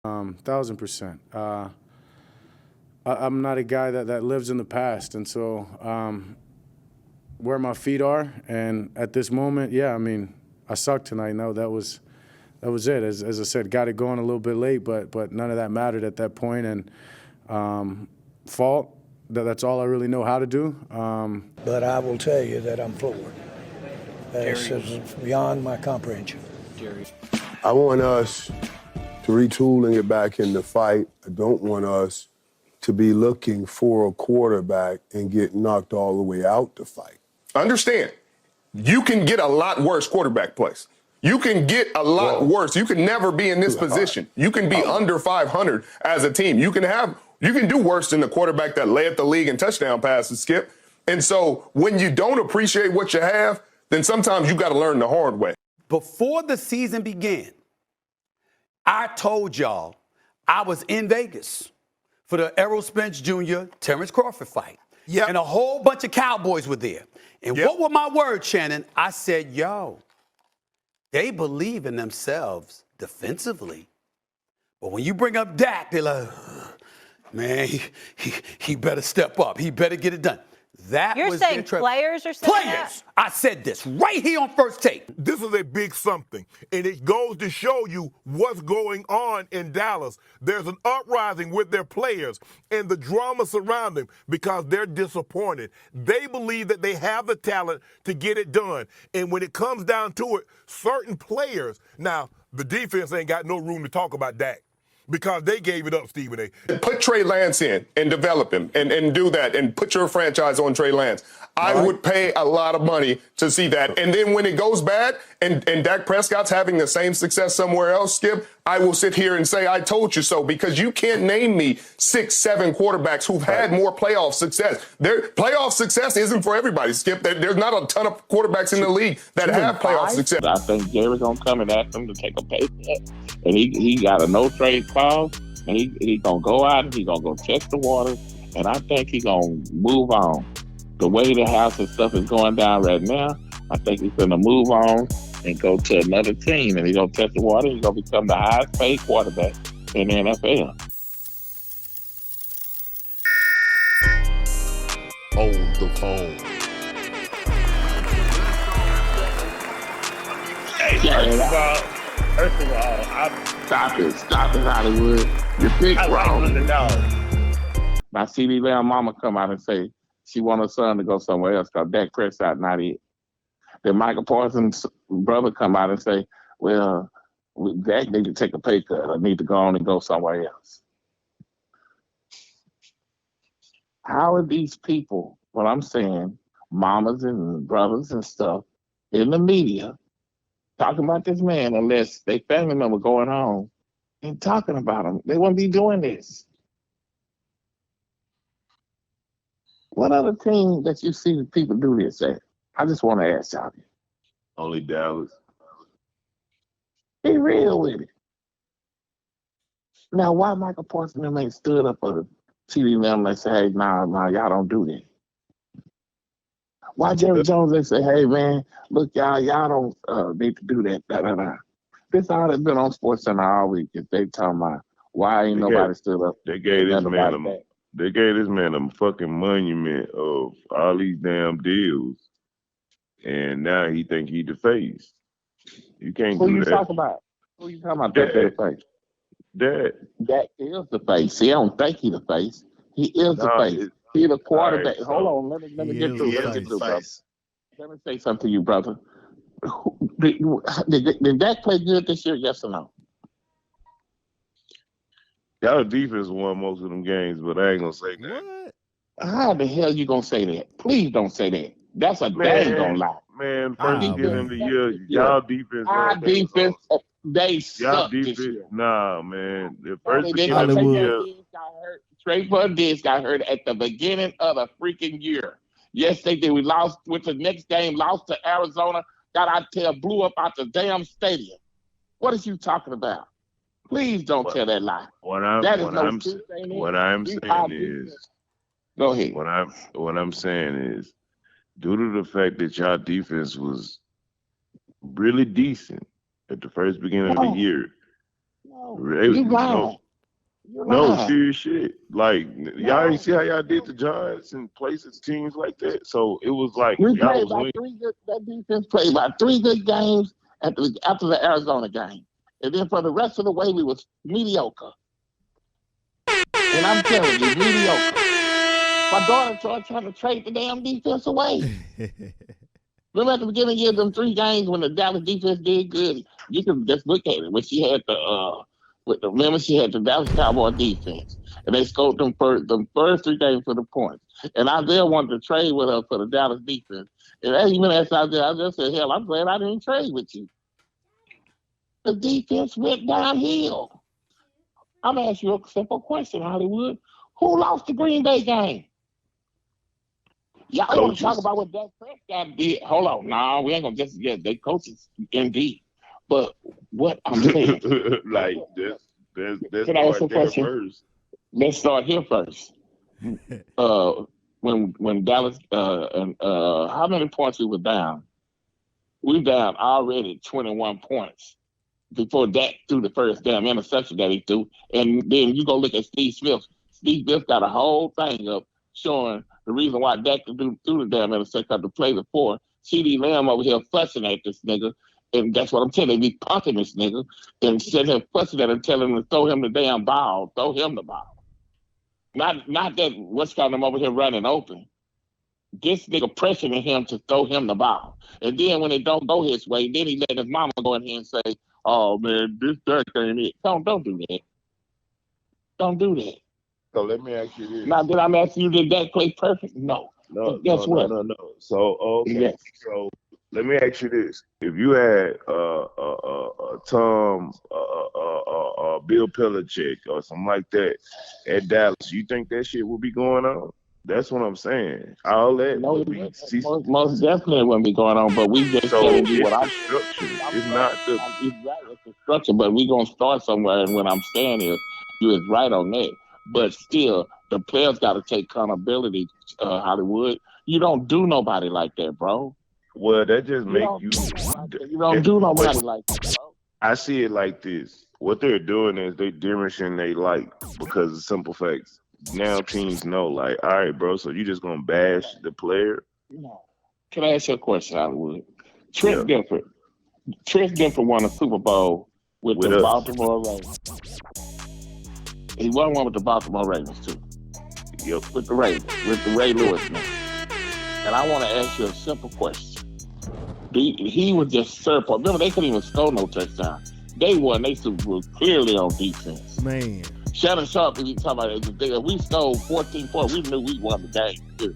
1,000%. I'm not a guy that lives in the past, and so where my feet are, and at this moment, yeah, I mean, I sucked tonight. No, that was it. As I said, got it going a little bit late, but none of that mattered at that point. And fault. That's all I really know how to do. But I will tell you that I'm floored. This is beyond my comprehension. I want us to retool and get back in the fight. I don't want us to be looking for a quarterback and get knocked all the way out the fight. Understand, you can get a lot worse quarterback plays. You can get a lot worse. You can never be in this position. You can be under 500 as a team. You can do worse than the quarterback that led the league in touchdown passes, Skip. And so when you don't appreciate what you have, then sometimes you got to learn the hard way. Before the season began, I told y'all I was in Vegas for the Errol Spence Jr. Terrence Crawford fight. Yep. And a whole bunch of Cowboys were there. And what were my words, Shannon? I said, yo, they believe in themselves defensively. But when you bring up Dak, they're like, man, he better step up. He better get it done. You're saying players are saying Players! I said this right here on First Take. This is a big something, and it goes to show you what's going on in Dallas. There's an uprising with their players and the drama surrounding them because they're disappointed. They believe that they have the talent to get it done. And when it comes down to it, certain players, now the defense ain't got no room to talk about Dak, because they gave it up, Stephen A. Put Trey Lance in and develop him and do that and put your franchise on Trey Lance. I would pay a lot of money to see that. And then when it goes bad and Dak Prescott's having the same success somewhere else, Skip, I will sit here and say, I told you so, because you can't name me 6, 7 quarterbacks who've had more playoff success. Their playoff success isn't for everybody, Skip. There's not a ton of quarterbacks in the league that have playoff success. I think Jerry's going to come and ask him to take a pay cut. And he got a no-trade clause, and he going to go out and he going to go test the water, and I think he going to move on. The way the house and stuff is going down right now, I think he's going to move on and go to another team, and he's going to test the water, and he's going to become the highest-paid quarterback in the NFL. On the phone. First of all, stop it, Hollywood. You're big wrong. Now, CeeDee Lamb mama come out and say she want her son to go somewhere else because Dak Prescott not it. Then Michael Parsons' brother come out and say, well, Dak need to take a pay cut. I need to go on and go somewhere else. How are these people, what I'm saying, mamas and brothers and stuff, in the media, talking about this man unless they family member going home and talking about him? They wouldn't be doing this. What other team that you see people do this at? I just want to ask y'all. Only Dallas. Be real with it. Now, why Michael Parsons ain't stood up for the CeeDee Lamb and say, hey, nah, y'all don't do that? Why Jerry Jones they say, hey, man, look, y'all don't need to do that, This all that's been on SportsCenter all week is they talking about why ain't nobody stood up. They gave this man a fucking monument of all these damn deals, and now he think he the face. You can't do that. Who you talking about? Who you talking about? The face. That is the face. He don't think he the face. He is the face. He the quarterback. Right, Hold on, let me get through. Brother. Let me say something to you, brother. Did Dak play good this year? Yes or no? Y'all defense won most of them games, but I ain't gonna say that. What? How the hell you gonna say that? Please don't say that. That's a dang gonna lie. Man, first beginning of the year, y'all defense. Our defense, they suck defense, this year. Nah, man. The first beginning of the year. Trayvon Diggs got hurt at the beginning of the freaking year. Yes, they did. We lost with the next game, lost to Arizona, got out there, blew up out the damn stadium. What is you talking about? Please don't tell that lie. What I'm saying is, go ahead. What I'm saying is, due to the fact that y'all defense was really decent at the first beginning of the year, You lying. No, serious shit. Like y'all ain't see how y'all did the Giants and places teams like that. So it was like We y'all played was about winning. that defense played about 3 good games after the Arizona game. And then for the rest of the way, we was mediocre. And I'm telling you, mediocre. My daughter started trying to trade the damn defense away. Remember at the beginning of the year, them 3 games when the Dallas defense did good, you can just look at it. When she had remember she had the Dallas Cowboys defense, and they scored them first 3 games for the points. And Isaiah wanted to trade with her for the Dallas defense. And I even asked Isaiah, I just said, hell, I'm glad I didn't trade with you. The defense went downhill. I'm gonna ask you a simple question, Hollywood. Who lost the Green Bay game? Y'all want to talk about what Dak Prescott did? Hold on, nah, we ain't gonna just they coaches indeed. But what I'm saying, like that's can I ask a question? First. Let's start here first. When Dallas how many points we were down? We down already 21 points before Dak threw the first damn interception that he threw, and then you go look at Steve Smith. Steve Smith got a whole thing up showing the reason why Dak threw the damn interception to play the 4. CD Lamb over here fussing at this nigga. And that's what I'm telling you. He punking this nigga and sitting here fussing at him, telling him to throw him the damn ball. Throw him the ball. Not that what's got him over here running open. This nigga pressuring him to throw him the ball. And then when it don't go his way, then he let his mama go in here and say, oh, man, this Dak ain't it. Don't do that. Don't do that. So let me ask you this. Now, did I ask you, did Dak play perfect? No. No. So, okay. Yes. So let me ask you this: if you had Tom, Bill Belichick, or something like that at Dallas, you think that shit would be going on? That's what I'm saying. All that would be most definitely wouldn't be going on, but we just telling you what I'm structure. It's not the it's the structure, but we gonna start somewhere. And what I'm saying is, you is right on that. But still, the players got to take accountability. Hollywood, you don't do nobody like that, bro. Well, that just make you. You don't do nobody like that, bro. I see it like this. What they're doing is they diminishing they like because of simple facts. Now teams know, like, all right, bro, so you just gonna bash the player? No. Can I ask you a question, Hollywood? Trent Dilfer won a Super Bowl with the Baltimore Ravens. He won one with the Baltimore Ravens too. Yep. With the Ravens, with the Ray Lewis man. And I want to ask you a simple question. He was just surplus. Remember, they couldn't even score no touchdown. They won. They Super Bowl clearly on defense. Man. Shannon Sharp, if you talk about it, if we scored 14 points, we knew we won the game. Too.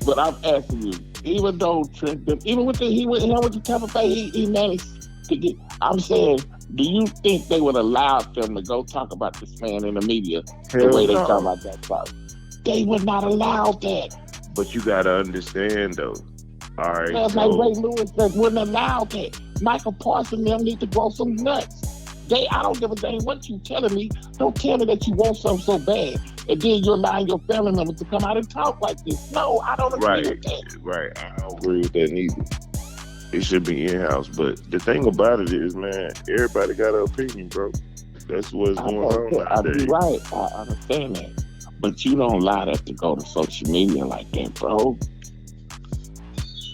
But I'm asking you, even though Trent, even with he went with the Tampa Bay, he managed to get. I'm saying, do you think they would allow them to go talk about this man in the media the way they talk about that problem? They would not allow that. But you gotta understand though. All right. Like Ray Lewis that wouldn't allow that. Michael Parsons them need to grow some nuts. I don't give a damn what you telling me. Don't tell me that you want something so bad, and then you're allowing your family members to come out and talk like this. No, I don't agree with that. Right. I don't agree with that neither. It should be in-house. But the thing about it is, man, everybody got an opinion, bro. That's what's going on nowadays. You're right. I understand that. But you don't allow that to go to social media like that, bro.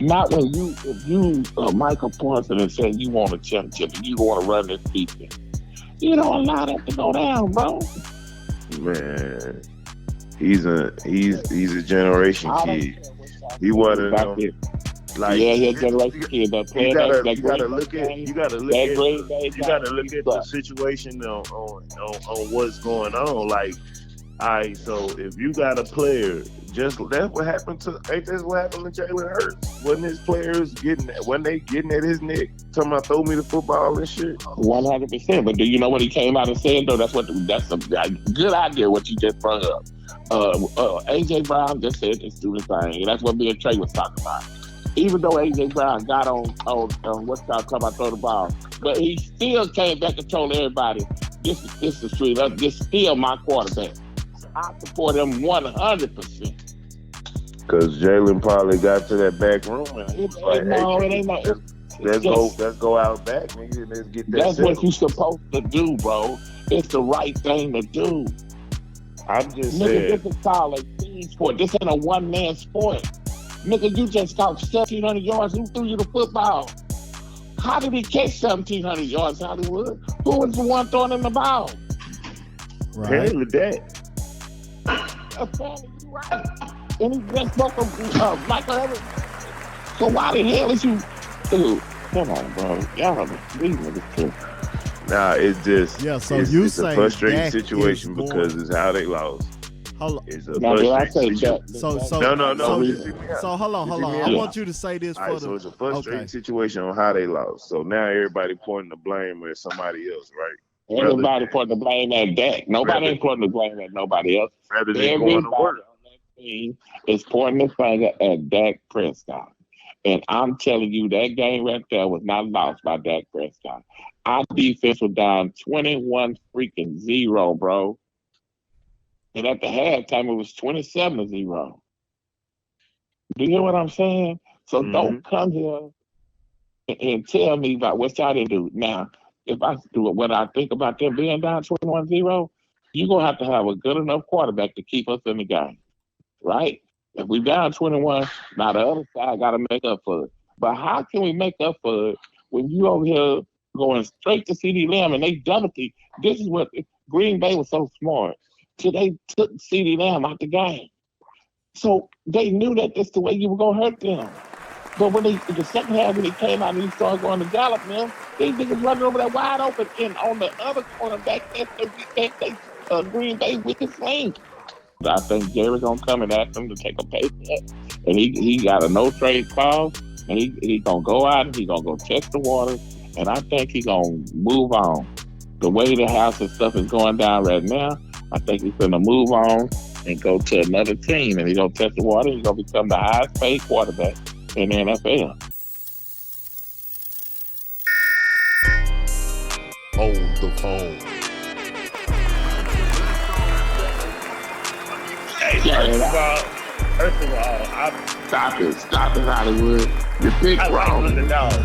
Not when you Michael Parsons and say you want a championship and you want to run this defense. You don't allow that to go down, bro. Man, he's a generation kid. He wasn't like he's a generation kid. You gotta look at the situation on what's going on. Like, all right, so if you got a player, that's what happened to Jalen Hurts. Wasn't his players getting at his neck, talking about throw me the football and shit? 100%. But do you know what he came out and said though? That's a good idea what you just brought up. AJ Brown just said let's do the thing, and that's what me and Trey was talking about. Even though AJ Brown got on what's talking about throw the ball, but he still came back and told everybody this is the street. This is still my quarterback. I support him 100%. Because Jalen probably got to that back room and he was like, it ain't no. let's go out back, nigga, and let's get that That's settled. what you're supposed to do, bro. It's the right thing to do. I'm just Nigga, saying. this is called a team sport. This ain't a one-man sport. Nigga, you just got 1,700 yards. Who threw you the football? How did he catch 1,700 yards, Hollywood? Who was the one throwing him the ball? Right. Apparently that. Apparently, you're right. And he just spoke of Michael Evans. So why the hell is you... Dude, come on, bro. Y'all, these niggas too. Nah, it's just so it's, you it's say a frustrating Dak situation is going- because it's how they lost. Hold on. It's a Now, did I say frustrating that? situation. So No. So hold on. I Yeah. want you to say this All for right, the. so it's a frustrating Okay. situation on how they lost. So now everybody pointing the blame at somebody else, right? Everybody putting the blame at Dak. Nobody ain't putting the blame at nobody else. Rather than Everybody going to on work. that team is pointing the finger at Dak Prescott. And I'm telling you, that game right there was not lost by Dak Prescott. Our defense was down 21-0, bro. And at the halftime, it was 27-0. Do you hear what I'm saying? So don't come here and tell me about what y'all didn't do. Now, if I do it, what I think about them being down 21-0, you're going to have a good enough quarterback to keep us in the game, right? If we down 21, now the other side got to make up for it. But how can we make up for it when you over here going straight to CeeDee Lamb and they double team? This is what Green Bay was so smart. So they took CeeDee Lamb out the game. So they knew that that's the way you were going to hurt them. But when in the second half, when he came out and he started going to Gallup, man, these niggas running over there wide open. And on the other cornerback, that's Green Bay weakest link. I think Jerry's gonna come and ask him to take a pay cut, and he got a no trade clause, and he gonna go out and he gonna go test the water, and I think he gonna move on. The way the house and stuff is going down right now, I think he's gonna move on and go to another team, and he gonna test the water. He's gonna become the highest paid quarterback in the NFL. Hold the phone. First of all, Stop it, Hollywood. You pick I like wrong. underdogs.